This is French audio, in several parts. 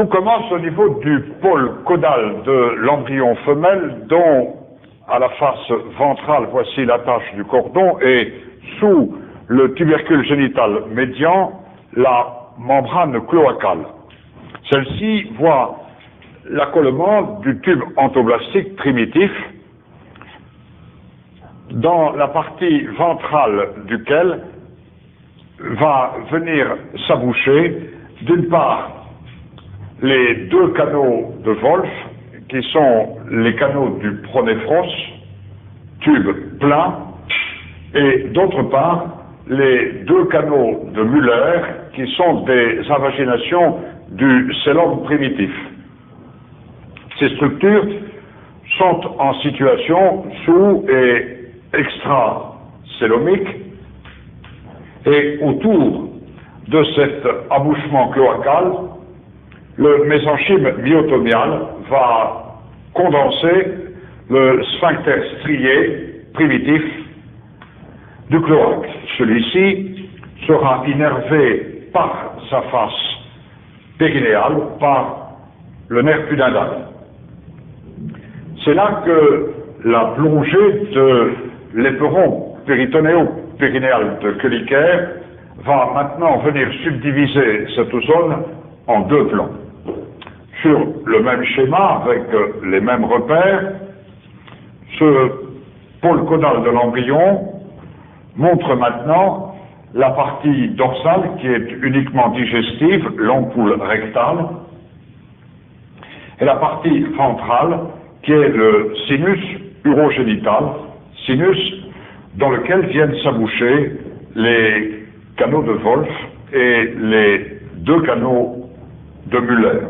Tout commence au niveau du pôle caudal de l'embryon femelle, dont à la face ventrale, voici l'attache du cordon, et sous le tubercule génital médian, la membrane cloacale. Celle-ci voit l'accolement du tube endoblastique primitif, dans la partie ventrale duquel va venir s'aboucher, d'une part, les deux canaux de Wolff, qui sont les canaux du pronéphros, tube plein, et d'autre part, les deux canaux de Müller, qui sont des invaginations du cellome primitif. Ces structures sont en situation sous- et extra-célomique, et autour de cet abouchement cloacal, le mésenchyme myotomial va condenser le sphincter strié primitif du cloaque. Celui-ci sera innervé par sa face périnéale, par le nerf pudendal. C'est là que la plongée de l'éperon péritonéo-périnéal de Kölliker va maintenant venir subdiviser cette zone en deux plans. Sur le même schéma, avec les mêmes repères, ce pôle caudal de l'embryon montre maintenant la partie dorsale qui est uniquement digestive, l'ampoule rectale, et la partie ventrale qui est le sinus urogénital, sinus dans lequel viennent s'aboucher les canaux de Wolff et les deux canaux de Müller.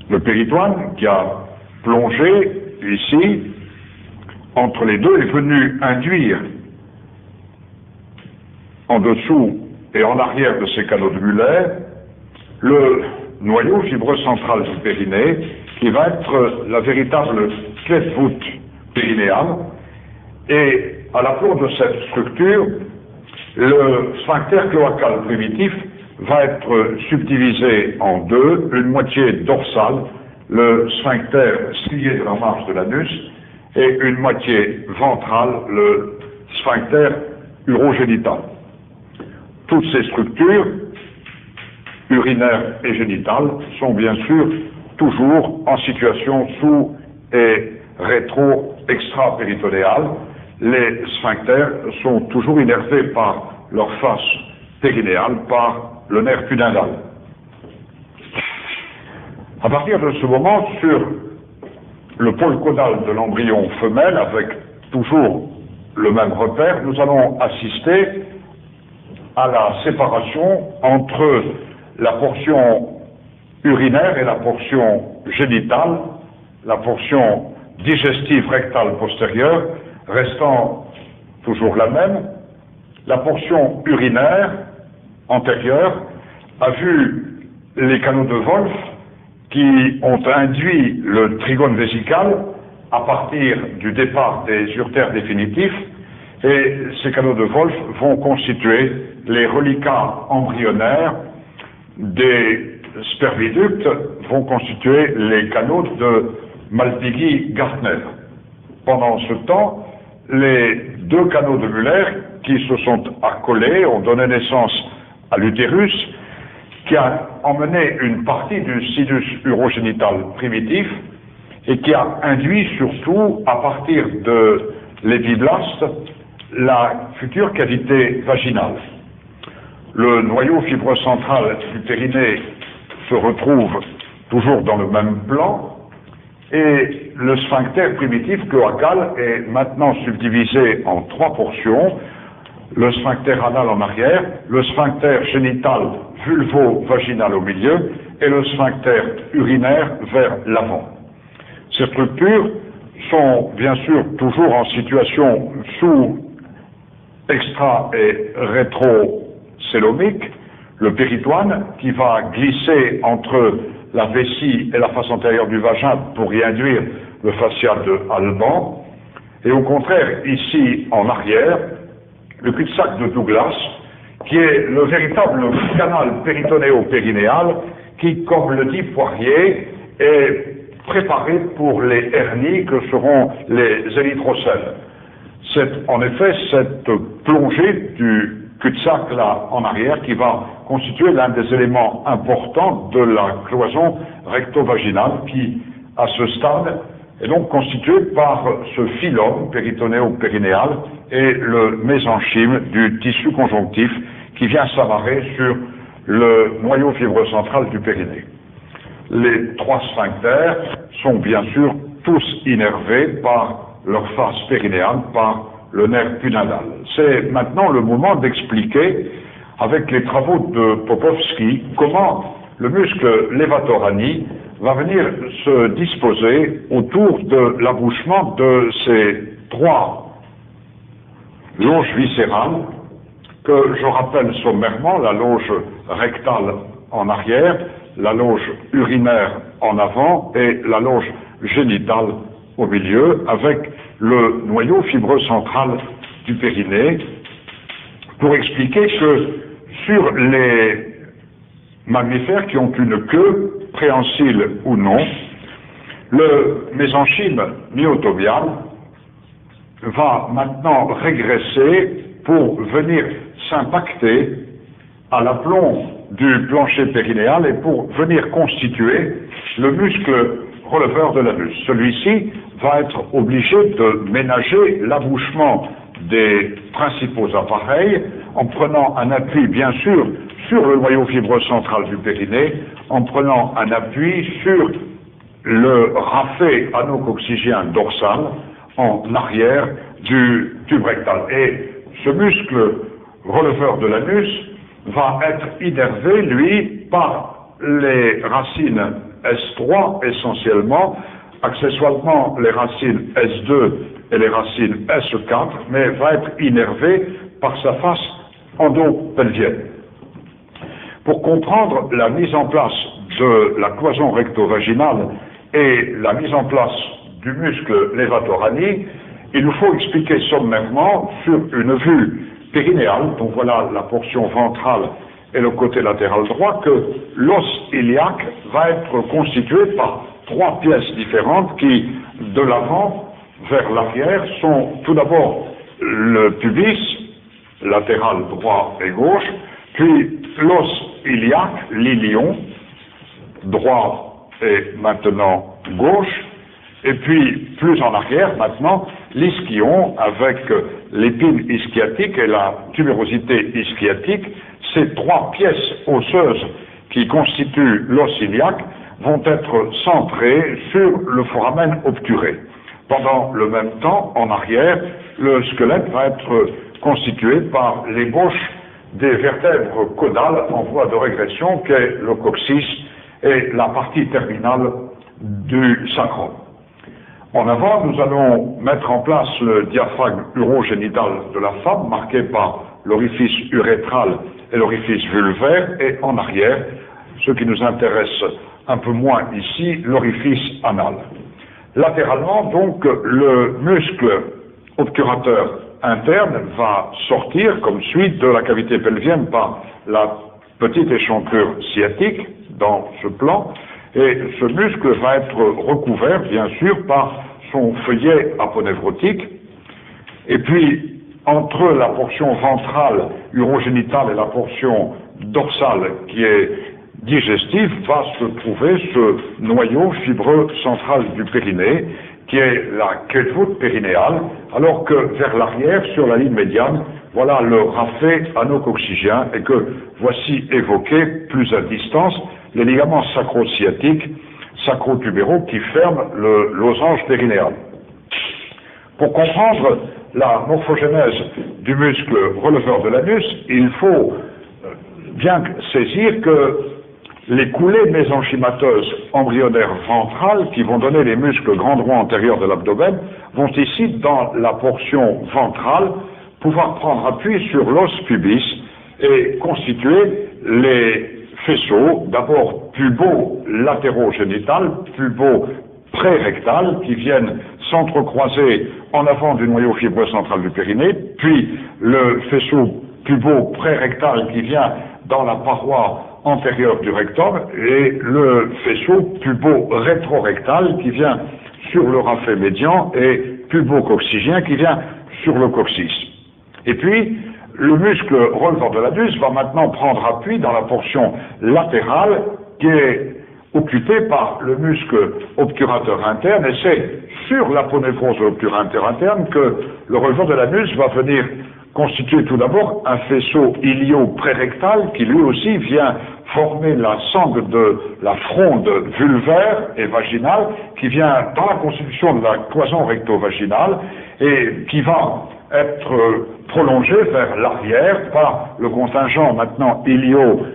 Le péritoine qui a plongé ici entre les deux est venu induire en dessous et en arrière de ces canaux de Müller le noyau fibreux central du périnée, qui va être la véritable clé de voûte périnéale. Et à l'aplomb de cette structure, le sphincter cloacal primitif va être subdivisé en deux, une moitié dorsale, le sphincter strié de la marge de l'anus, et une moitié ventrale, le sphincter urogénital. Toutes ces structures, urinaires et génitales, sont bien sûr toujours en situation sous- et rétro-extra-péritonéale. Les sphincters sont toujours innervés par leur face périnéale, par le nerf pudendal. À partir de ce moment, sur le pôle caudal de l'embryon femelle, avec toujours le même repère, nous allons assister à la séparation entre la portion urinaire et la portion génitale, la portion digestive rectale postérieure restant toujours la même. La portion urinaire antérieure a vu les canaux de Wolff qui ont induit le trigone vésical à partir du départ des uretères définitifs, et ces canaux de Wolff vont constituer les reliquats embryonnaires des spermiductes, vont constituer les canaux de Malpighi-Gartner. Pendant ce temps, les deux canaux de Müller qui se sont accolés ont donné naissance à l'utérus, qui a emmené une partie du sinus urogénital primitif et qui a induit surtout, à partir de l'épiblaste, la future cavité vaginale. Le noyau fibreux central du périnée se retrouve toujours dans le même plan, et le sphincter primitif cloacal est maintenant subdivisé en trois portions: le sphincter anal en arrière, le sphincter génital vulvo-vaginal au milieu et le sphincter urinaire vers l'avant. Ces structures sont bien sûr toujours en situation sous, extra et rétro-célomique. Le péritoine qui va glisser entre la vessie et la face antérieure du vagin pour y induire le fascia de Alban, et au contraire, ici en arrière, le cul-de-sac de Douglas qui est le véritable canal péritonéo-périnéal qui, comme le dit Poirier, est préparé pour les hernies que seront les érythrocèles. C'est en effet cette plongée du cul-de-sac là en arrière qui va constituer l'un des éléments importants de la cloison recto-vaginale qui, à ce stade, est donc constitué par ce phylum péritonéo-périnéal et le mésenchyme du tissu conjonctif qui vient s'amarrer sur le noyau fibreux central du périnée. Les trois sphincters sont bien sûr tous innervés par leur face périnéale, par le nerf pudendal. C'est maintenant le moment d'expliquer, avec les travaux de Popovski, comment le muscle levator-ani va venir se disposer autour de l'abouchement de ces trois loges viscérales que je rappelle sommairement: la loge rectale en arrière, la loge urinaire en avant et la loge génitale au milieu, avec le noyau fibreux central du périnée, pour expliquer que sur les mammifères qui ont une queue, préhensile ou non, le mésenchyme myotobial va maintenant régresser pour venir s'impacter à l'aplomb du plancher périnéal et pour venir constituer le muscle releveur de l'anus. Celui-ci va être obligé de ménager l'abouchement des principaux appareils en prenant un appui, bien sûr, sur le noyau fibreux central du périnée, en prenant un appui sur le rafet anococcygien dorsal en arrière du tube rectal. Et ce muscle releveur de l'anus va être innervé, lui, par les racines S3 essentiellement, accessoirement les racines S2 et les racines S4, mais va être innervé par sa face endopelvienne. Pour comprendre la mise en place de la cloison recto-vaginale et la mise en place du muscle levator-ani, il nous faut expliquer sommairement sur une vue périnéale, donc voilà la portion ventrale et le côté latéral droit, que l'os iliaque va être constitué par trois pièces différentes qui, de l'avant vers l'arrière, sont tout d'abord le pubis, latéral droit et gauche, puis l'os iliaque, l'ilion, droit et maintenant gauche, et puis plus en arrière maintenant, l'ischion avec l'épine ischiatique et la tubérosité ischiatique. Ces trois pièces osseuses qui constituent l'os iliaque vont être centrées sur le foramen obturé. Pendant le même temps, en arrière, le squelette va être constitué par l'ébauche des vertèbres caudales en voie de régression qu'est le coccyx et la partie terminale du sacrum. En avant, nous allons mettre en place le diaphragme urogénital de la femme, marqué par l'orifice urétral et l'orifice vulvaire, et en arrière, ce qui nous intéresse un peu moins ici, l'orifice anal. Latéralement, donc, le muscle obturateur interne va sortir comme suit de la cavité pelvienne par la petite échancrure sciatique dans ce plan, et ce muscle va être recouvert, bien sûr, par son feuillet aponévrotique, et puis entre la portion ventrale urogénitale et la portion dorsale qui est digestive va se trouver ce noyau fibreux central du périnée qui est la queue de voûte périnéale, alors que vers l'arrière, sur la ligne médiane, voilà le rafet anococcygien et que voici évoqué plus à distance les ligaments sacro-sciatiques, sacro-tubéraux qui ferment le losange périnéal. Pour comprendre la morphogénèse du muscle releveur de l'anus, il faut bien saisir que les coulées mésenchymateuses embryonnaires ventrales qui vont donner les muscles grand droit antérieurs de l'abdomen vont ici, dans la portion ventrale, pouvoir prendre appui sur l'os pubis et constituer les faisceaux, d'abord pubo-latérogénital, pubo-prérectal, qui viennent s'entrecroiser en avant du noyau fibreux central du périnée, puis le faisceau pubo-prérectal qui vient dans la paroi antérieure du rectum et le faisceau pubo-rétrorectal qui vient sur le raphet médian et pubo-coccygien qui vient sur le coccyx. Et puis, le muscle relevant de l'anus va maintenant prendre appui dans la portion latérale qui est occupée par le muscle obturateur interne, et c'est sur l'aponévrose de l'obturateur interne que le relevant de l'anus va venir constituer tout d'abord un faisceau ilio-prérectal qui lui aussi vient former la sangle de la fronde vulvaire et vaginale qui vient dans la constitution de la cloison recto-vaginale et qui va être prolongé vers l'arrière par le contingent maintenant ilio-rectal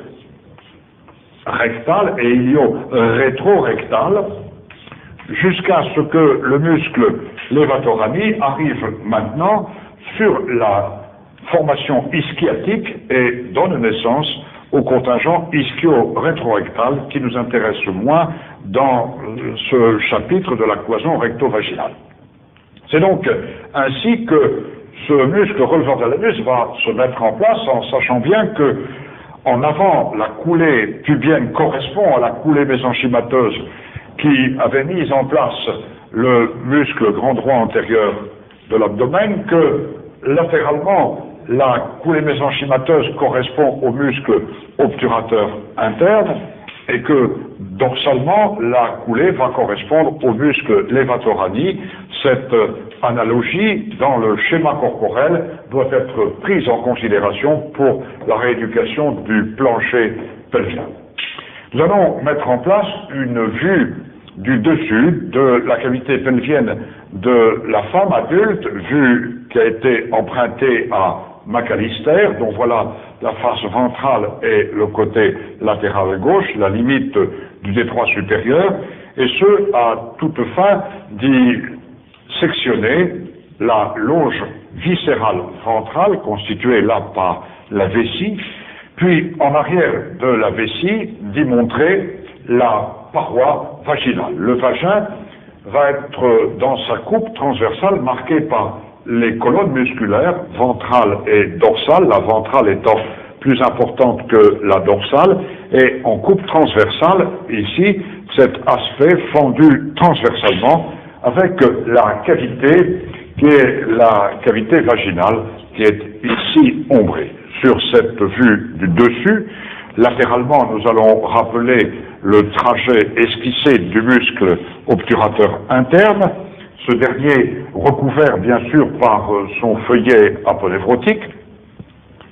et ilio-rétrorectal jusqu'à ce que le muscle lévatorami arrive maintenant sur la formation ischiotique et donne naissance au contingent ischio-rétrorectal qui nous intéresse moins dans ce chapitre de la cloison recto-vaginale. C'est donc ainsi que ce muscle relevant de l'anus va se mettre en place en sachant bien que en avant la coulée pubienne correspond à la coulée mésenchymateuse qui avait mis en place le muscle grand droit antérieur de l'abdomen, que latéralement la coulée mésenchymateuse correspond au muscle obturateur interne et que dorsalement la coulée va correspondre au muscle lévatorami. Cette analogie dans le schéma corporel doit être prise en considération pour la rééducation du plancher pelvien. Nous allons mettre en place une vue du dessus de la cavité pelvienne de la femme adulte, vue qui a été empruntée à McAllister, dont voilà la face ventrale et le côté latéral gauche, la limite du détroit supérieur, et ce, à toute fin d'y sectionner la loge viscérale ventrale, constituée là par la vessie, puis en arrière de la vessie, d'y montrer la paroi vaginale. Le vagin va être dans sa coupe transversale marquée par les colonnes musculaires ventrale et dorsale, la ventrale étant plus importante que la dorsale, et en coupe transversale, ici, cet aspect fendu transversalement avec la cavité qui est la cavité vaginale qui est ici ombrée. Sur cette vue du dessus, latéralement, nous allons rappeler le trajet esquissé du muscle obturateur interne, ce dernier recouvert bien sûr par son feuillet aponévrotique,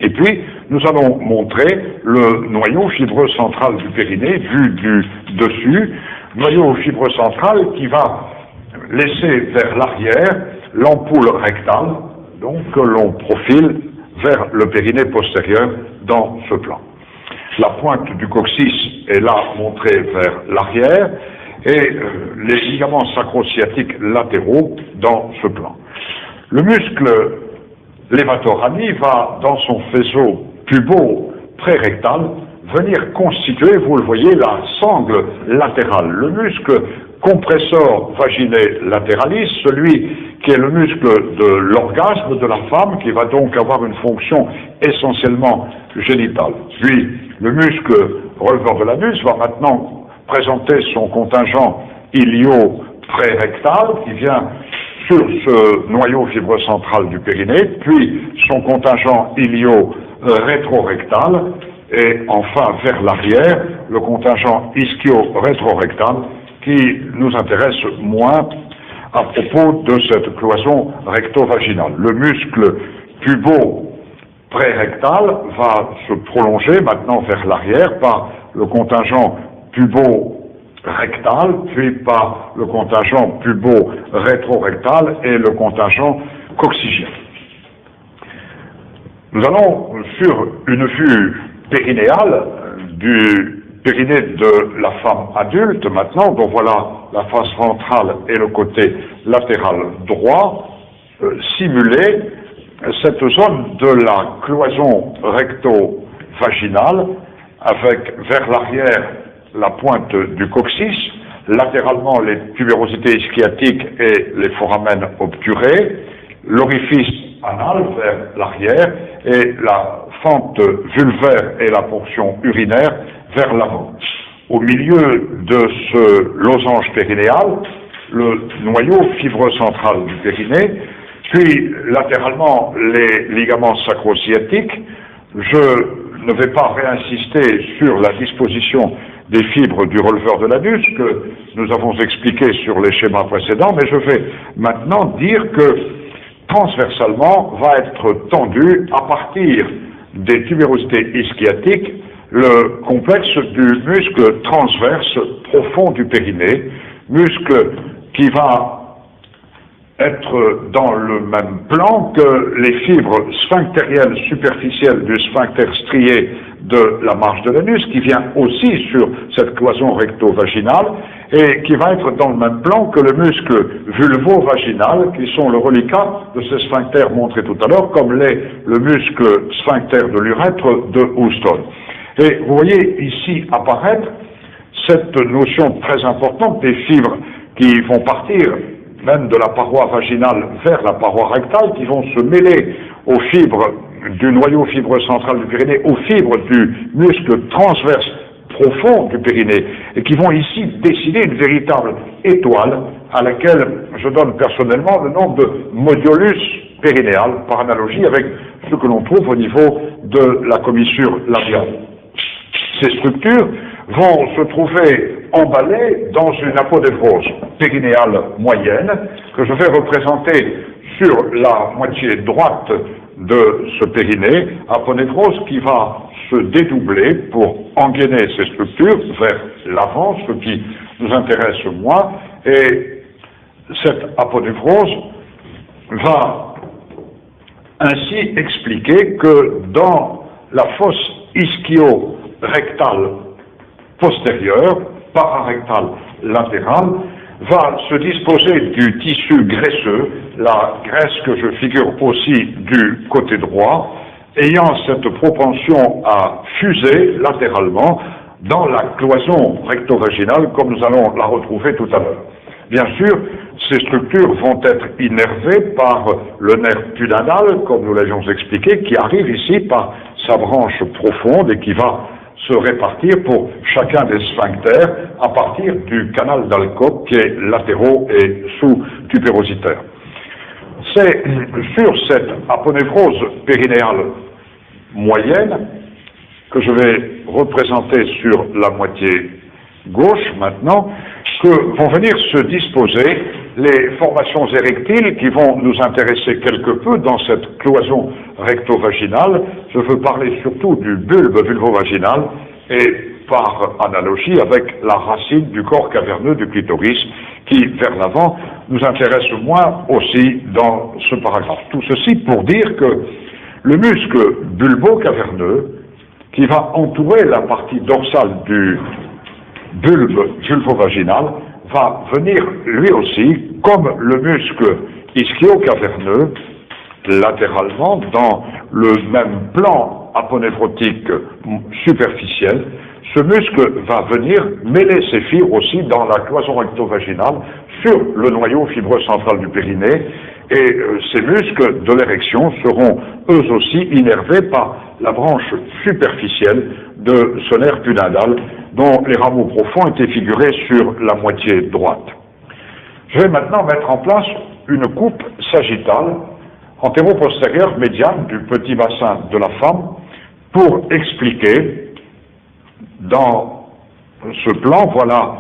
et puis nous allons montrer le noyau fibreux central du périnée vu du dessus, noyau fibreux central qui va laisser vers l'arrière l'ampoule rectale, donc que l'on profile vers le périnée postérieur dans ce plan. La pointe du coccyx est là montrée vers l'arrière et les ligaments sacrosciatiques latéraux dans ce plan. Le muscle lévatorami va dans son faisceau pubo-prérectal venir constituer, vous le voyez, la sangle latérale. Le muscle compressor vaginae lateralis, celui qui est le muscle de l'orgasme de la femme, qui va donc avoir une fonction essentiellement génitale. Puis, le muscle relevant de l'anus va maintenant présenter son contingent ilio-prérectal, qui vient sur ce noyau fibreux central du périnée, puis son contingent ilio-rétrorectal, et enfin vers l'arrière, le contingent ischio-rétrorectal, qui nous intéresse moins à propos de cette cloison recto-vaginale. Le muscle pubo-prérectal va se prolonger maintenant vers l'arrière par le contingent pubo-rectal, puis par le contingent pubo-rétrorectal et le contingent coccygien. Nous allons sur une vue périnéale du périnée de la femme adulte maintenant, dont voilà la face ventrale et le côté latéral droit, simuler cette zone de la cloison recto-vaginale avec vers l'arrière la pointe du coccyx, latéralement les tubérosités ischiatiques et les foramènes obturés, l'orifice anale vers l'arrière et la fente vulvaire et la portion urinaire vers l'avant. Au milieu de ce losange périnéal, le noyau fibreux central du périnée, puis latéralement les ligaments sacro-sciatiques. Je ne vais pas réinsister sur la disposition des fibres du releveur de l'anus que nous avons expliqué sur les schémas précédents, mais je vais maintenant dire que transversalement va être tendu à partir des tubérosités ischiatiques le complexe du muscle transverse profond du périnée, muscle qui va être dans le même plan que les fibres sphinctériennes superficielles du sphincter strié de la marge de l'anus, qui vient aussi sur cette cloison recto-vaginale, et qui va être dans le même plan que le muscle vulvo-vaginal, qui sont le reliquat de ces sphincters montrés tout à l'heure, comme l'est le muscle sphincter de l'urètre de Houston. Et vous voyez ici apparaître cette notion très importante des fibres qui vont partir même de la paroi vaginale vers la paroi rectale, qui vont se mêler aux fibres du noyau fibreux central du périnée, aux fibres du muscle transverse profond du périnée, et qui vont ici dessiner une véritable étoile à laquelle je donne personnellement le nom de modiolus périnéal, par analogie avec ce que l'on trouve au niveau de la commissure labiale. Ces structures vont se trouver emballées dans une aponévrose périnéale moyenne que je vais représenter sur la moitié droite de ce périnée, aponévrose qui va se dédoubler pour engainer ces structures vers l'avant, ce qui nous intéresse moins, et cette aponévrose va ainsi expliquer que dans la fosse ischio-rectale postérieure, pararectale latérale, va se disposer du tissu graisseux, la graisse que je figure aussi du côté droit, ayant cette propension à fuser latéralement dans la cloison recto-vaginale, comme nous allons la retrouver tout à l'heure. Bien sûr, ces structures vont être innervées par le nerf pudendal, comme nous l'avions expliqué, qui arrive ici par sa branche profonde et qui va se répartir pour chacun des sphincters à partir du canal d'Alcock qui est latéraux et sous-tubérositaire. C'est sur cette aponévrose périnéale moyenne que je vais représenter sur la moitié gauche maintenant, que vont venir se disposer les formations érectiles qui vont nous intéresser quelque peu dans cette cloison recto-vaginale. Je veux parler surtout du bulbe vulvo-vaginal et par analogie avec la racine du corps caverneux du clitoris qui, vers l'avant, nous intéresse moins aussi dans ce paragraphe. Tout ceci pour dire que le muscle bulbo-caverneux qui va entourer la partie dorsale du bulbe vulvo-vaginal va venir lui aussi, comme le muscle ischio-caverneux, latéralement dans le même plan aponévrotique superficiel. Ce muscle va venir mêler ses fibres aussi dans la cloison recto-vaginale sur le noyau fibreux central du périnée, et ces muscles de l'érection seront eux aussi innervés par la branche superficielle de ce nerf pudendal dont les rameaux profonds étaient figurés sur la moitié droite. Je vais maintenant mettre en place une coupe sagittale antéro-postérieure médiane du petit bassin de la femme pour expliquer dans ce plan, voilà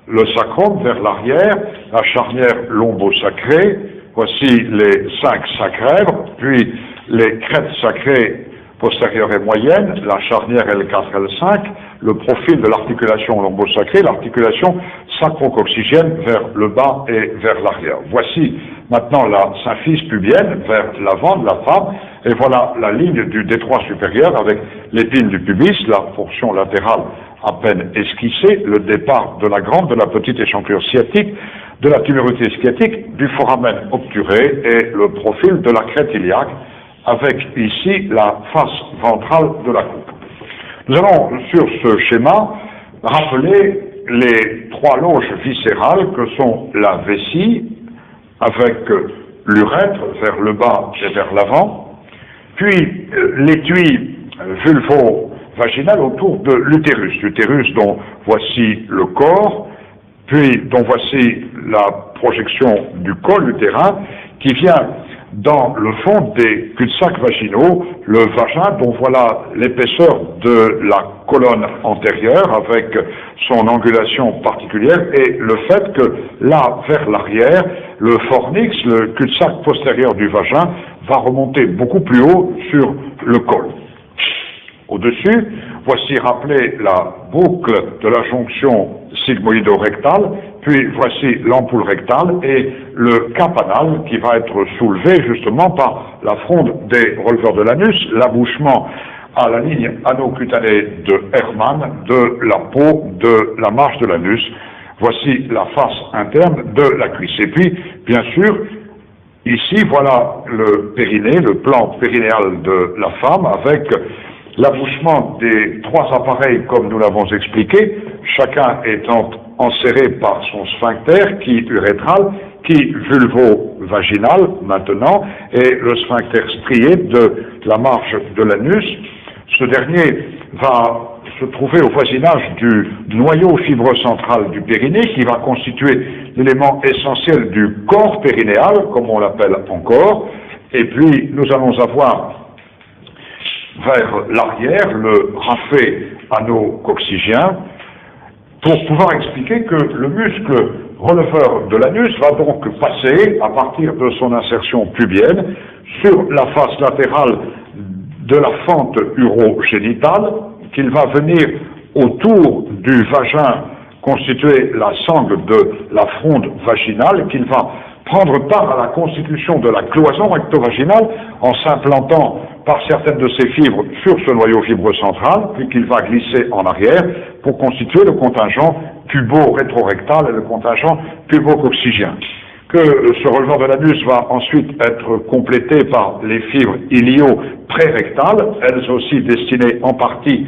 le sacrum vers l'arrière, la charnière lombo-sacrée, voici les 5 sacrèbres, puis les crêtes sacrées postérieure et moyenne, la charnière L4, L5, le profil de l'articulation lombo-sacrée, l'articulation sacro-coccygienne vers le bas et vers l'arrière. Voici maintenant la symphyse pubienne vers l'avant de la femme, et voilà la ligne du détroit supérieur avec l'épine du pubis, la portion latérale à peine esquissée, le départ de la grande, de la petite échancrure sciatique, de la tubérosité sciatique, du foramen obturé et le profil de la crête iliaque, avec ici la face ventrale de la coupe. Nous allons sur ce schéma rappeler les 3 loges viscérales que sont la vessie, avec l'urètre vers le bas et vers l'avant, puis l'étui vulvo-vaginal autour de l'utérus dont voici le corps, puis dont voici la projection du col utérin qui vient dans le fond des cul-de-sac vaginaux, le vagin dont voilà l'épaisseur de la colonne antérieure avec son angulation particulière et le fait que là, vers l'arrière, le fornix, le cul-de-sac postérieur du vagin, va remonter beaucoup plus haut sur le col. Au-dessus, voici rappelée la boucle de la jonction sigmoïdo-rectale, puis voici l'ampoule rectale et le cap anal qui va être soulevé justement par la fronde des releveurs de l'anus, l'abouchement à la ligne anocutanée de Hermann de la peau de la marge de l'anus. Voici la face interne de la cuisse. Et puis, bien sûr, ici, voilà le périnée, le plan périnéal de la femme avec l'abouchement des trois appareils comme nous l'avons expliqué, chacun étant enserré par son sphincter qui urétral, qui vulvo-vaginal maintenant, et le sphincter strié de la marge de l'anus. Ce dernier va se trouver au voisinage du noyau fibreux central du périnée qui va constituer l'élément essentiel du corps périnéal, comme on l'appelle encore, et puis nous allons avoir vers l'arrière le raphet anococcygien, pour pouvoir expliquer que le muscle releveur de l'anus va donc passer, à partir de son insertion pubienne, sur la face latérale de la fente urogénitale, qu'il va venir autour du vagin constituer la sangle de la fronde vaginale, qu'il va prendre part à la constitution de la cloison rectovaginale en s'implantant par certaines de ses fibres sur ce noyau fibreux central, puis qu'il va glisser en arrière pour constituer le contingent pubo-rétrorectal et le contingent pubococcygien. Que ce releveur de l'anus va ensuite être complété par les fibres ilio-prérectales, elles aussi destinées en partie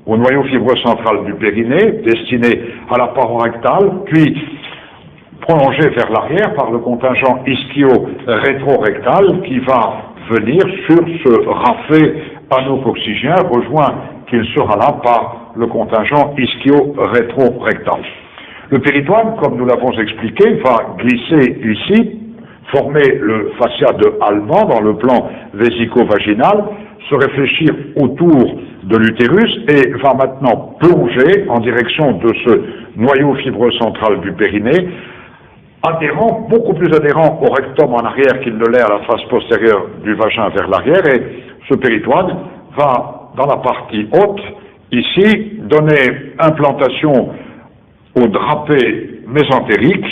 au noyau fibreux central du périnée, destinées à la paroi rectale, puis prolongé vers l'arrière par le contingent ischio-rétrorectal qui va venir sur ce raphet anococcygien, rejoint qu'il sera là par le contingent ischio-rétrorectal. Le péritoine, comme nous l'avons expliqué, va glisser ici, former le fascia de Halban dans le plan vésico-vaginal, se réfléchir autour de l'utérus et va maintenant plonger en direction de ce noyau fibreux central du périnée, adhérent, beaucoup plus adhérent au rectum en arrière qu'il ne l'est à la face postérieure du vagin vers l'arrière, et ce péritoine va, dans la partie haute, ici, donner implantation au drapé mésentérique,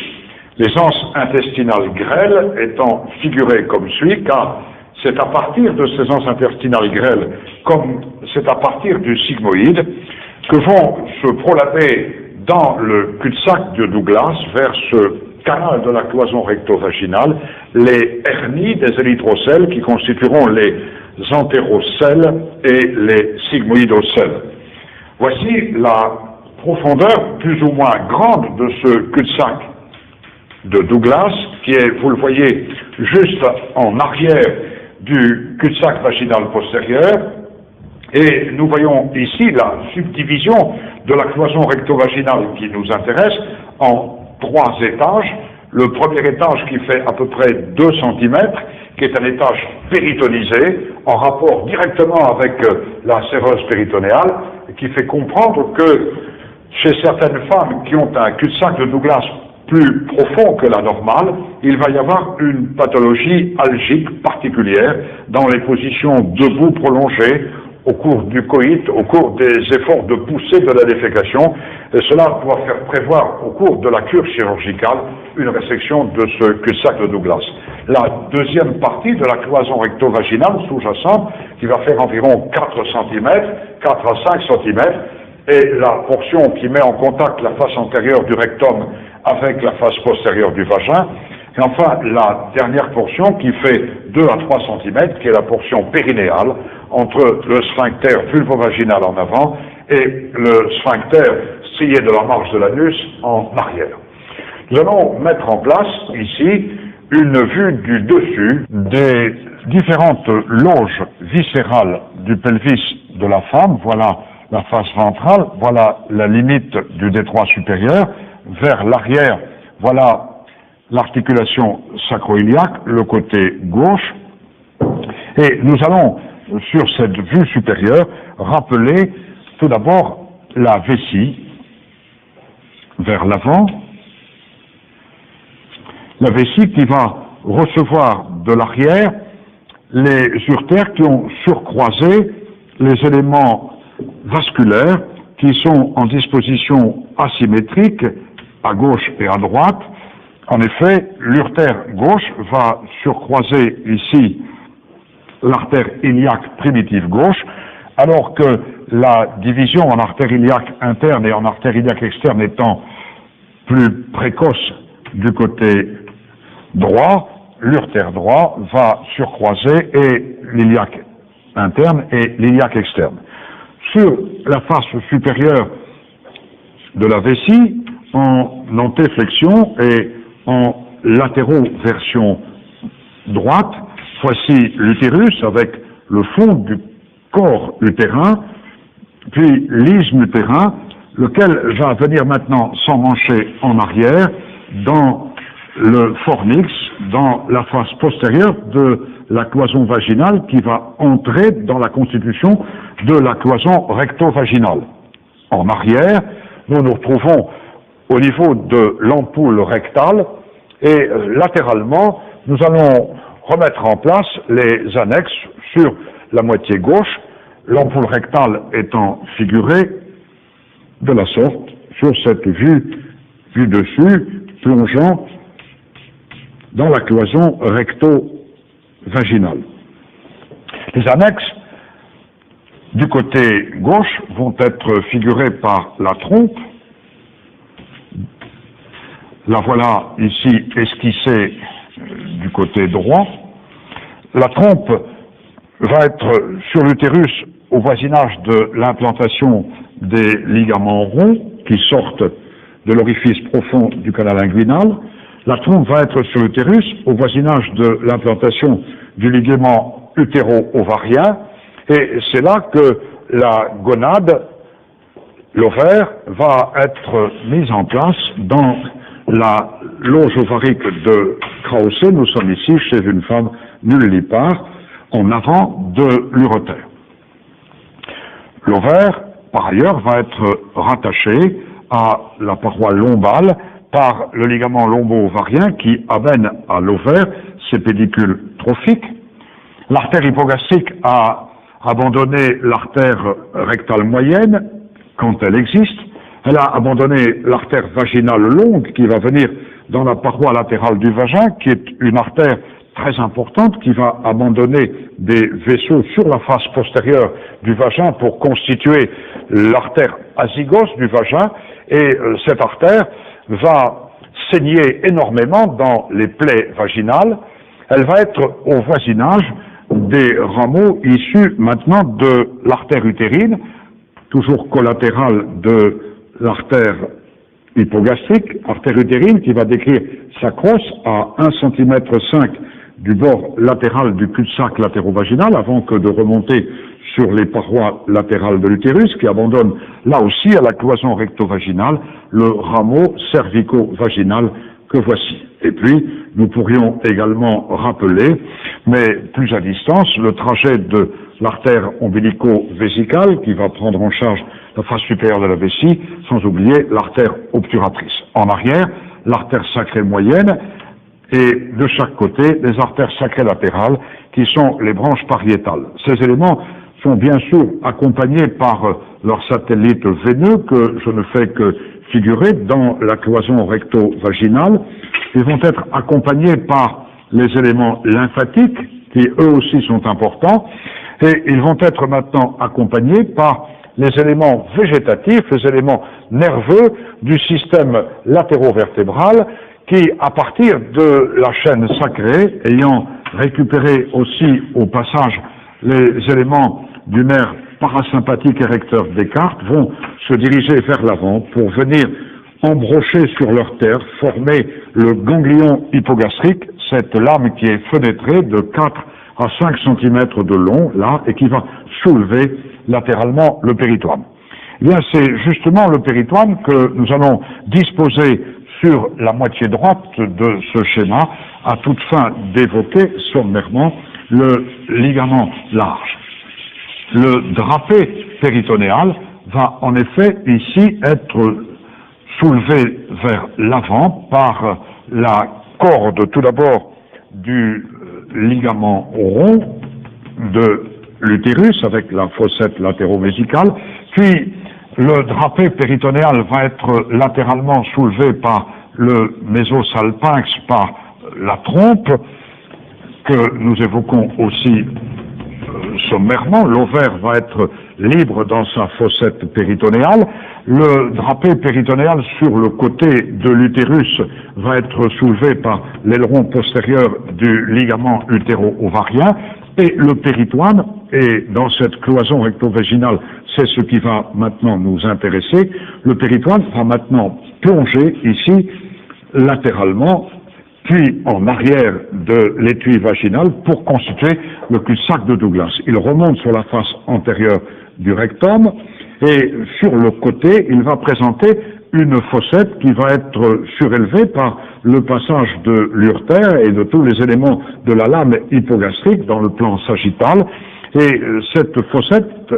les anses intestinales grêles étant figurées comme suit, car c'est à partir de ces anses intestinales grêles, comme c'est à partir du sigmoïde, que vont se prolaber dans le cul-de-sac de Douglas vers ce canal de la cloison recto-vaginale, les hernies des érythrocèles qui constitueront les entérocèles et les sigmoïdocèles. Voici la profondeur plus ou moins grande de ce cul-de-sac de Douglas, qui est, vous le voyez, juste en arrière du cul-de-sac vaginal postérieur, et nous voyons ici la subdivision de la cloison recto-vaginale qui nous intéresse en 3 étages. Le premier étage qui fait à peu près 2 cm, qui est un étage péritonisé, en rapport directement avec la séreuse péritonéale, qui fait comprendre que chez certaines femmes qui ont un cul-de-sac de Douglas plus profond que la normale, il va y avoir une pathologie algique particulière dans les positions debout prolongées au cours du coït, au cours des efforts de poussée de la défécation, et cela doit faire prévoir au cours de la cure chirurgicale une résection de ce cul-de-sac de Douglas. La deuxième partie de la cloison recto-vaginale sous-jacente, qui va faire environ 4 cm, 4 à 5 cm, est la portion qui met en contact la face antérieure du rectum avec la face postérieure du vagin. Et enfin, la dernière portion qui fait 2 à 3 cm, qui est la portion périnéale, entre le sphincter vulvovaginal en avant et le sphincter strié de la marge de l'anus en arrière. Nous allons mettre en place ici une vue du dessus des différentes loges viscérales du pelvis de la femme. Voilà la face ventrale, voilà la limite du détroit supérieur. Vers l'arrière, voilà l'articulation sacro-iliaque, le côté gauche. Et nous allons, sur cette vue supérieure, rappeler tout d'abord la vessie vers l'avant. La vessie qui va recevoir de l'arrière les urtères qui ont surcroisé les éléments vasculaires qui sont en disposition asymétrique à gauche et à droite. En effet, l'urtère gauche va surcroiser ici l'artère iliaque primitive gauche, alors que la division en artère iliaque interne et en artère iliaque externe étant plus précoce du côté droit, l'urtère droit va surcroiser et l'iliaque interne et l'iliaque externe. Sur la face supérieure de la vessie, en antéflexion et en latéroversion droite, voici l'utérus avec le fond du corps utérin, puis l'isthme utérin, lequel va venir maintenant s'emmancher en arrière dans le fornix, dans la face postérieure de la cloison vaginale qui va entrer dans la constitution de la cloison recto-vaginale. En arrière, nous nous retrouvons au niveau de l'ampoule rectale et latéralement, nous allons remettre en place les annexes sur la moitié gauche, l'ampoule rectale étant figurée de la sorte sur cette vue dessus, plongeant dans la cloison recto-vaginale. Les annexes du côté gauche vont être figurées par la trompe. La voilà ici esquissée du côté droit. La trompe va être sur l'utérus au voisinage de l'implantation des ligaments ronds qui sortent de l'orifice profond du canal inguinal. La trompe va être sur l'utérus au voisinage de l'implantation du ligament utéro-ovarien, et c'est là que la gonade, l'ovaire, va être mise en place dans la loge ovarique de Krause. Nous sommes ici chez une femme nullipare, en avant de l'urotère. L'ovaire, par ailleurs, va être rattaché à la paroi lombale par le ligament lombo-ovarien qui amène à l'ovaire ses pédicules trophiques. L'artère hypogastrique a abandonné l'artère rectale moyenne, quand elle existe. Elle a abandonné l'artère vaginale longue qui va venir dans la paroi latérale du vagin, qui est une artère très importante qui va abandonner des vaisseaux sur la face postérieure du vagin pour constituer l'artère azygos du vagin, et cette artère va saigner énormément dans les plaies vaginales. Elle va être au voisinage des rameaux issus maintenant de l'artère utérine, toujours collatérale de l'artère hypogastrique, artère utérine qui va décrire sa crosse à 1,5 cm du bord latéral du cul-de-sac latérovaginal avant que de remonter sur les parois latérales de l'utérus qui abandonne là aussi à la cloison recto-vaginale le rameau cervico-vaginal que voici. Et puis, nous pourrions également rappeler, mais plus à distance, le trajet de l'artère ombilico-vésicale qui va prendre en charge la face supérieure de la vessie, sans oublier l'artère obturatrice. En arrière, l'artère sacrée moyenne et de chaque côté, les artères sacrées latérales qui sont les branches pariétales. Ces éléments sont bien sûr accompagnés par leurs satellites veineux que je ne fais que figurer dans la cloison recto-vaginale. Ils vont être accompagnés par les éléments lymphatiques qui eux aussi sont importants, et ils vont être maintenant accompagnés par les éléments végétatifs, les éléments nerveux du système latérovertébral qui, à partir de la chaîne sacrée, ayant récupéré aussi au passage les éléments du nerf parasympathique et recteur Descartes, vont se diriger vers l'avant pour venir embrocher sur leur terre, former le ganglion hypogastrique, cette lame qui est fenêtrée de 4 à 5 cm de long, là, et qui va soulever latéralement le péritoine. Eh bien, c'est justement le péritoine que nous allons disposer sur la moitié droite de ce schéma, à toute fin d'évoquer sommairement le ligament large. Le drapé péritonéal va en effet ici être soulevé vers l'avant par la corde tout d'abord du ligament rond de l'utérus avec la fossette latéro-vésicale, puis le drapé péritonéal va être latéralement soulevé par le mésosalpinx, par la trompe, que nous évoquons aussi sommairement. L'ovaire va être libre dans sa fossette péritonéale. Le drapé péritonéal sur le côté de l'utérus va être soulevé par l'aileron postérieur du ligament utéro-ovarien. Et le péritoine, et dans cette cloison recto-vaginale, c'est ce qui va maintenant nous intéresser, le péritoine va maintenant plonger ici latéralement, puis en arrière de l'étui vaginal pour constituer le cul-de-sac de Douglas. Il remonte sur la face antérieure du rectum et sur le côté, il va présenter une fossette qui va être surélevée par le passage de l'urtère et de tous les éléments de la lame hypogastrique dans le plan sagittal. Et cette fossette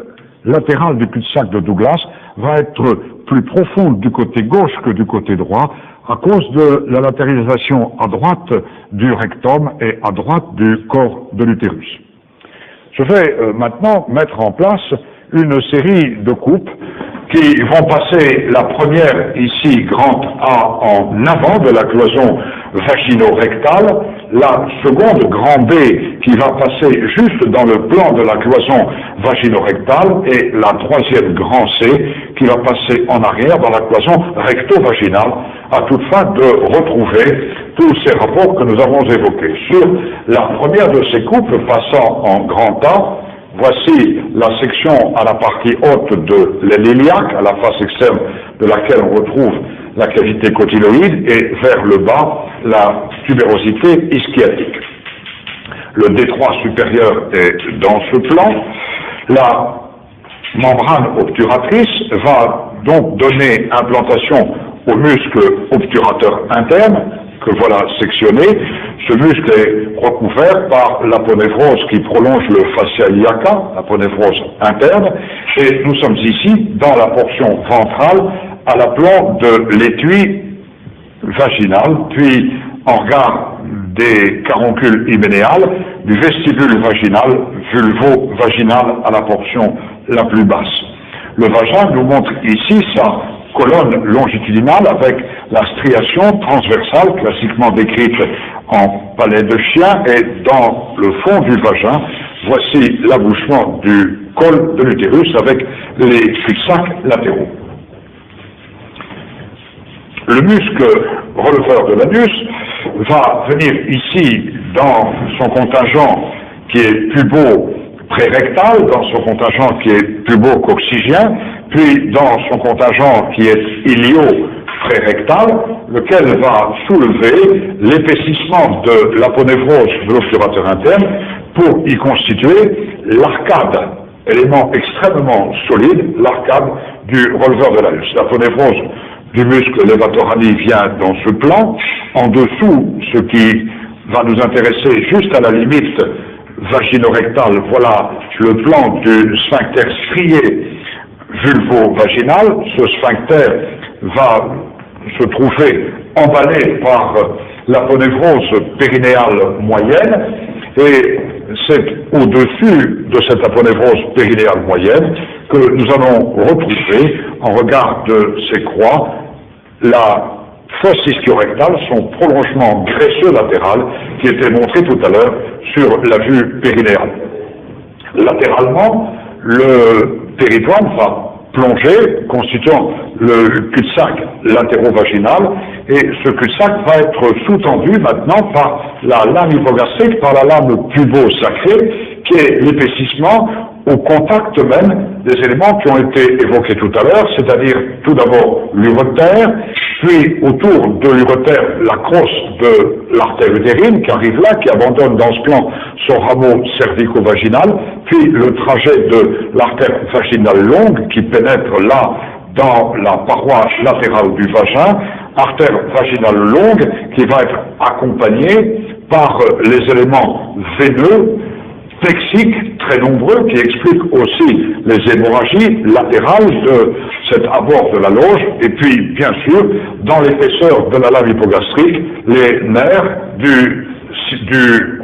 latérale du cul-de-sac de Douglas va être plus profonde du côté gauche que du côté droit à cause de la latéralisation à droite du rectum et à droite du corps de l'utérus. Je vais maintenant mettre en place une série de coupes qui vont passer la première ici, grand A, en avant de la cloison vagino-rectale, la seconde, grand B, qui va passer juste dans le plan de la cloison vagino-rectale, et la troisième, grand C, qui va passer en arrière dans la cloison recto-vaginale, à toute fin de retrouver tous ces rapports que nous avons évoqués. Sur la première de ces coupes passant en grand A, voici la section à la partie haute de l'aile iliaque, à la face externe de laquelle on retrouve la cavité cotyloïde, et vers le bas, la tubérosité ischiotique. Le détroit supérieur est dans ce plan. La membrane obturatrice va donc donner implantation au muscle obturateur interne, que voilà sectionné. Ce muscle est recouvert par l'aponévrose qui prolonge le fascia iliaca, l'aponévrose interne, et nous sommes ici dans la portion ventrale à l'aplan de l'étui vaginal, puis en regard des caroncules hyménéales, du vestibule vaginal, vulvo-vaginal à la portion la plus basse. Le vagin nous montre ici sa colonne longitudinale avec la striation transversale classiquement décrite en palais de chien, et dans le fond du vagin, voici l'abouchement du col de l'utérus avec les cul-de-sac latéraux. Le muscle releveur de l'anus va venir ici dans son contingent qui est pubo-prérectal, dans son contingent qui est pubo-coccygien, puis dans son contingent qui est ilio-prérectal, lequel va soulever l'épaississement de l'aponévrose de l'obturateur interne pour y constituer l'arcade, élément extrêmement solide, l'arcade du releveur de l'anus. L'aponévrose du muscle levatorali vient dans ce plan. En dessous, ce qui va nous intéresser juste à la limite vagino-rectale, voilà le plan du sphincter strié vulvo-vaginal. Ce sphincter va se trouver emballé par l'aponévrose périnéale moyenne, et c'est au-dessus de cette aponévrose périnéale moyenne que nous allons retrouver, en regard de ces croix, la fosse ischio-rectale, son prolongement graisseux latéral qui était montré tout à l'heure sur la vue périnéale. Latéralement, le péritoine va plongée constituant le cul-de-sac latéro-vaginal, et ce cul-de-sac va être sous-tendu maintenant par la lame hypogastrique, par la lame pubo-sacrée, qui est l'épaississement au contact même des éléments qui ont été évoqués tout à l'heure, c'est-à-dire tout d'abord l'urètre, puis autour de l'urètre la crosse de l'artère utérine qui arrive là, qui abandonne dans ce plan son rameau cervico-vaginal, puis le trajet de l'artère vaginale longue qui pénètre là dans la paroi latérale du vagin, artère vaginale longue qui va être accompagnée par les éléments veineux plexiques très nombreux qui expliquent aussi les hémorragies latérales de cet abord de la loge, et puis bien sûr dans l'épaisseur de la lame hypogastrique les nerfs du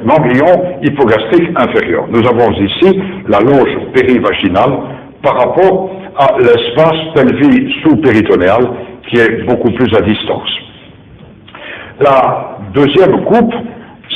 ganglion hypogastrique inférieur. Nous avons ici la loge périvaginale par rapport à l'espace pelvis sous-péritonéal qui est beaucoup plus à distance. La deuxième coupe,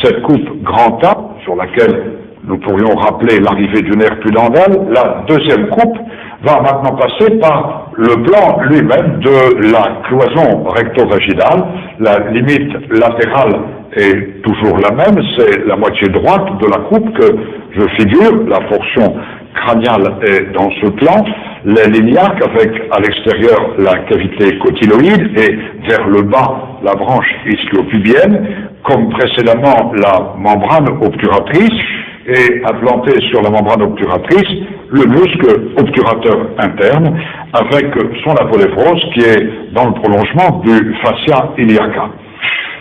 cette coupe grand A, sur laquelle nous pourrions rappeler l'arrivée du nerf pudendal, la deuxième coupe va maintenant passer par le plan lui-même de la cloison recto-vaginale. La limite latérale est toujours la même, c'est la moitié droite de la coupe que je figure, la portion crâniale est dans ce plan, les lignaques avec à l'extérieur la cavité cotyloïde et vers le bas la branche ischio-pubienne, comme précédemment la membrane obturatrice, et implanté sur la membrane obturatrice le muscle obturateur interne avec son aponévrose qui est dans le prolongement du fascia iliaca.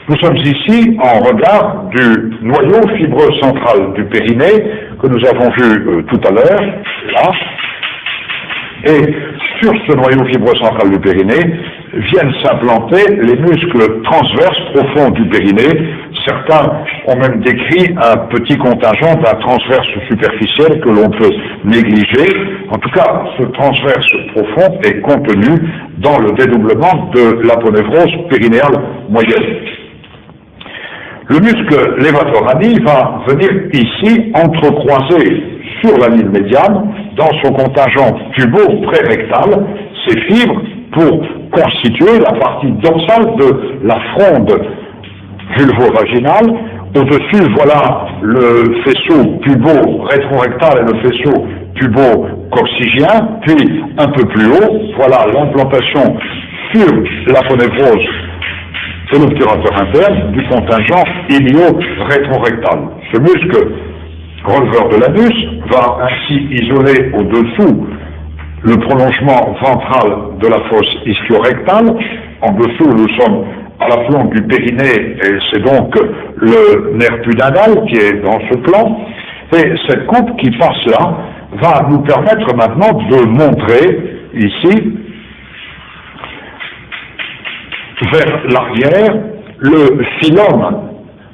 Nous sommes ici en regard du noyau fibreux central du périnée que nous avons vu tout à l'heure, là, et sur ce noyau fibreux central du périnée viennent s'implanter les muscles transverses profonds du périnée. Certains ont même décrit un petit contingent d'un transverse superficiel que l'on peut négliger. En tout cas, ce transverse profond est contenu dans le dédoublement de l'aponévrose périnéale moyenne. Le muscle levator ani va venir ici entrecroiser sur la ligne médiane, dans son contingent tubo-prérectal, ses fibres pour constituer la partie dorsale de la fronde vulvo-vaginale. Au-dessus, voilà le faisceau pubo-rétrorectal et le faisceau pubo-coccygien, puis un peu plus haut, voilà l'implantation sur l'aponévrose de l'obturateur interne du contingent ilio-rétrorectal. Ce muscle releveur de l'anus va ainsi isoler au-dessous le prolongement ventral de la fosse ischio-rectale. En dessous, nous sommes à la flanque du périnée, et c'est donc le nerf pudendal qui est dans ce plan. Et cette coupe qui passe là va nous permettre maintenant de montrer ici, vers l'arrière, le phylum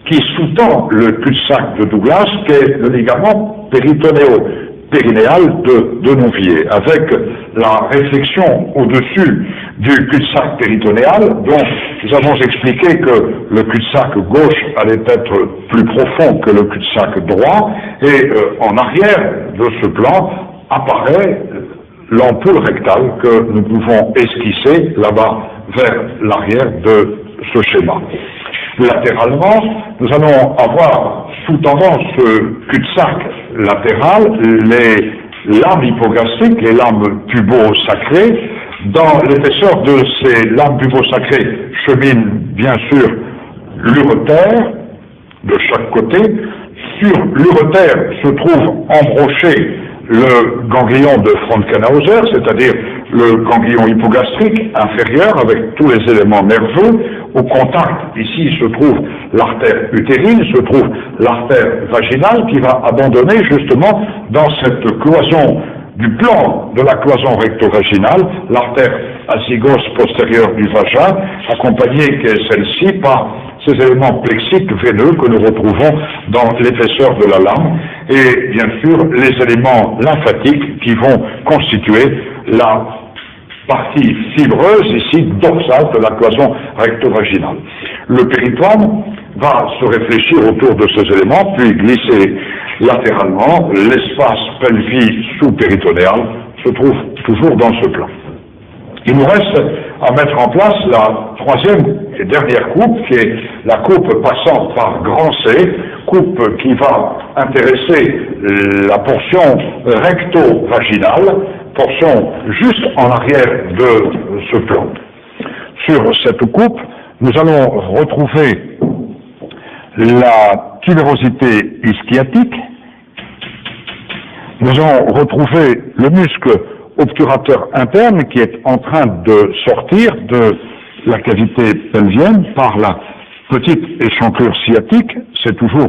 qui sous-tend le cul-de-sac de Douglas, qui est le ligament péritonéo-périnéal de Nouvier, avec la réflexion au-dessus du cul-de-sac péritonéal, dont nous avons expliqué que le cul-de-sac gauche allait être plus profond que le cul-de-sac droit, et en arrière de ce plan apparaît l'ampoule rectale que nous pouvons esquisser là-bas vers l'arrière de ce schéma. Latéralement, nous allons avoir sous-tendant ce cul-de-sac latéral les lames hypogastriques, les lames pubo-sacrées. Dans l'épaisseur de ces lames pubo-sacrées chemine bien sûr l'urètre de chaque côté. Sur l'urètre se trouve embroché le ganglion de Frontkenhauser, c'est-à-dire le ganglion hypogastrique inférieur avec tous les éléments nerveux. Au contact, ici, se trouve l'artère utérine, se trouve l'artère vaginale qui va abandonner justement dans cette cloison du plan de la cloison recto-vaginale, l'artère azygos postérieure du vagin, accompagnée qui est celle-ci par ces éléments plexiques veineux que nous retrouvons dans l'épaisseur de la lame, et bien sûr les éléments lymphatiques qui vont constituer la partie fibreuse ici dorsale de la cloison recto-vaginale. Le péritoine va se réfléchir autour de ces éléments, puis glisser latéralement l'espace pelvis sous-péritonéal se trouve toujours dans ce plan. Il nous reste à mettre en place la troisième et dernière coupe, qui est la coupe passant par grand C, coupe qui va intéresser la portion recto-vaginale, portion juste en arrière de ce plan. Sur cette coupe, nous allons retrouver la tubérosité ischiotique, nous allons retrouver le muscle obturateur interne qui est en train de sortir de la cavité pelvienne par la petite échancrure sciatique, c'est toujours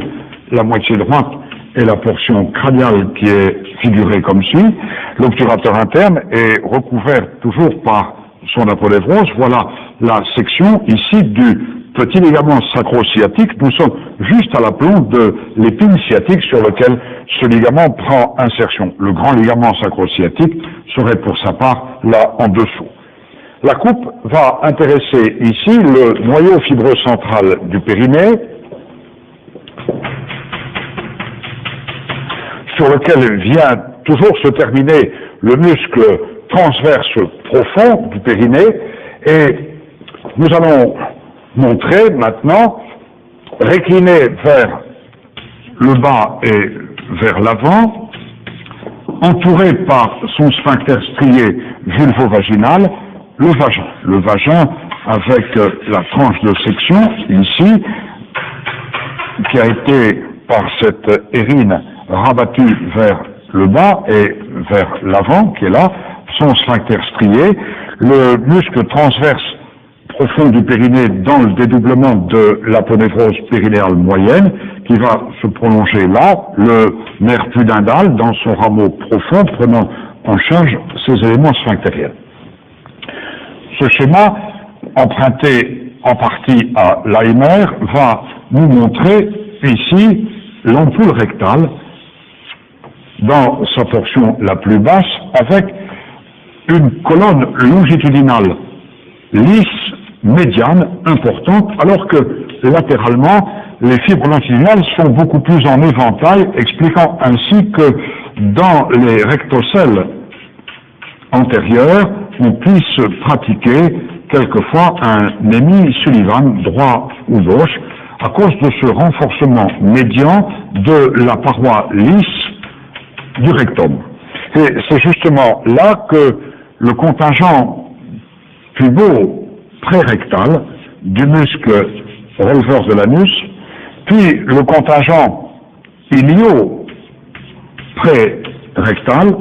la moitié droite et la portion crâniale qui est figurée comme suit. L'obturateur interne est recouvert toujours par son aponévrose. Voilà la section ici du petit ligament sacro-sciatique. Nous sommes juste à l'aplomb de l'épine sciatique sur lequel ce ligament prend insertion. Le grand ligament sacro-sciatique serait pour sa part là en dessous. La coupe va intéresser ici le noyau fibreux central du périnée, sur lequel vient toujours se terminer le muscle transverse profond du périnée, et nous allons montrer maintenant, récliné vers le bas et vers l'avant, entouré par son sphincter strié vulvo-vaginal, le vagin avec la tranche de section ici, qui a été par cette érine rabattue vers le bas et vers l'avant, qui est là, son sphincter strié, le muscle transverse profond du périnée dans le dédoublement de l'aponévrose périnéale moyenne, qui va se prolonger là, le nerf pudendal dans son rameau profond, prenant en charge ces éléments sphinctériels. Ce schéma, emprunté en partie à Laimer, va nous montrer ici l'ampoule rectale dans sa portion la plus basse, avec une colonne longitudinale lisse, médiane, importante, alors que latéralement, les fibres longitudinales sont beaucoup plus en éventail, expliquant ainsi que dans les rectocèles antérieurs, on puisse pratiquer quelquefois un Némi-Sullivan, droit ou gauche, à cause de ce renforcement médian de la paroi lisse du rectum. Et c'est justement là que le contingent pubo-prérectal du muscle releveur de l'anus, puis le contingent ilio-prérectal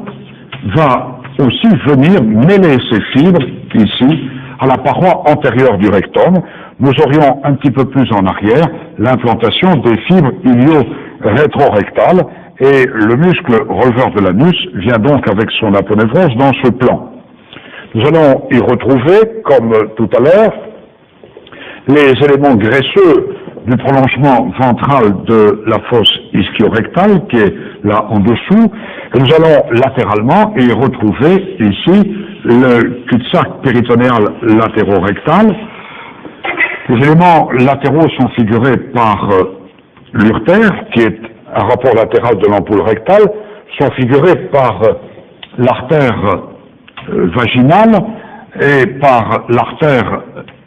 va aussi venir mêler ces fibres ici à la paroi antérieure du rectum. Nous aurions un petit peu plus en arrière l'implantation des fibres ilio-rétrorectales, et le muscle releveur de l'anus vient donc avec son aponévrose dans ce plan. Nous allons y retrouver, comme tout à l'heure, les éléments graisseux du prolongement ventral de la fosse ischio-rectale, qui est là en dessous, et nous allons latéralement y retrouver ici le cul-de-sac péritonéal latéro-rectal. Les éléments latéraux sont figurés par l'urtère, qui est un rapport latéral de l'ampoule rectale, sont figurés par l'artère vaginale et par l'artère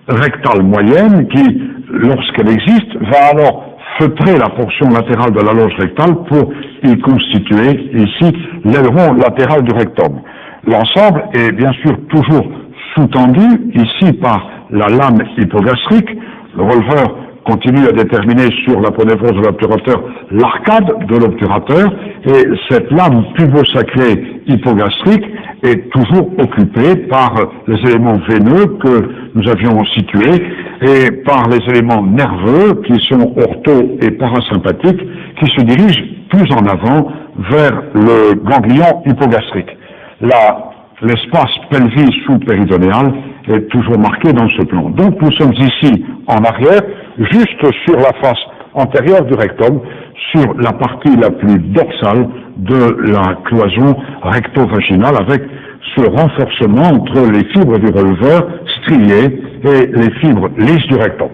rectale moyenne qui, lorsqu'elle existe, va alors feutrer la portion latérale de la loge rectale pour y constituer ici l'aileron latéral du rectum. L'ensemble est bien sûr toujours sous-tendu ici par la lame hypogastrique. Le releveur continue à déterminer sur l'aponévrose de l'obturateur l'arcade de l'obturateur, et cette lame pubosacrée hypogastrique est toujours occupée par les éléments veineux que nous avions situés et par les éléments nerveux qui sont ortho et parasympathiques qui se dirigent plus en avant vers le ganglion hypogastrique. L'espace pelvis sous-péridonial est toujours marqué dans ce plan. Donc nous sommes ici en arrière, juste sur la face antérieure du rectum, sur la partie la plus dorsale de la cloison recto-vaginale, avec ce renforcement entre les fibres du releveur striées et les fibres lisses du rectum.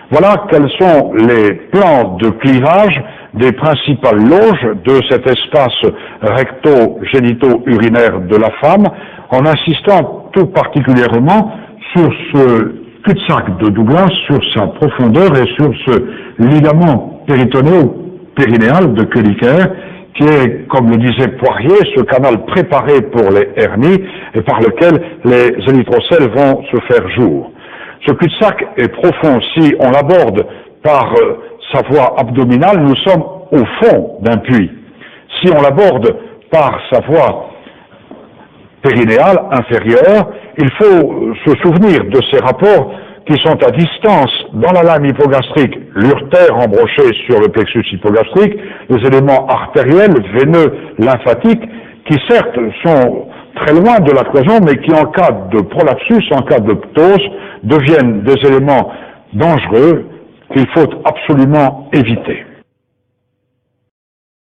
Voilà quels sont les plans de clivage des principales loges de cet espace recto-génito-urinaire de la femme, en insistant tout particulièrement sur ce cul-de-sac de Douglas, sur sa profondeur et sur ce ligament périnéo-périnéal de Könicker, qui est, comme le disait Poirier, ce canal préparé pour les hernies et par lequel les érythroцèles vont se faire jour. Ce cul-de-sac est profond. Si on l'aborde par sa voie abdominale, nous sommes au fond d'un puits. Si on l'aborde par sa voie périnéale inférieure, il faut se souvenir de ces rapports qui sont à distance dans la lame hypogastrique, l'urtère embroché sur le plexus hypogastrique, les éléments artériels, veineux, lymphatiques, qui certes sont très loin de la cloison, mais qui en cas de prolapsus, en cas de ptose, deviennent des éléments dangereux qu'il faut absolument éviter.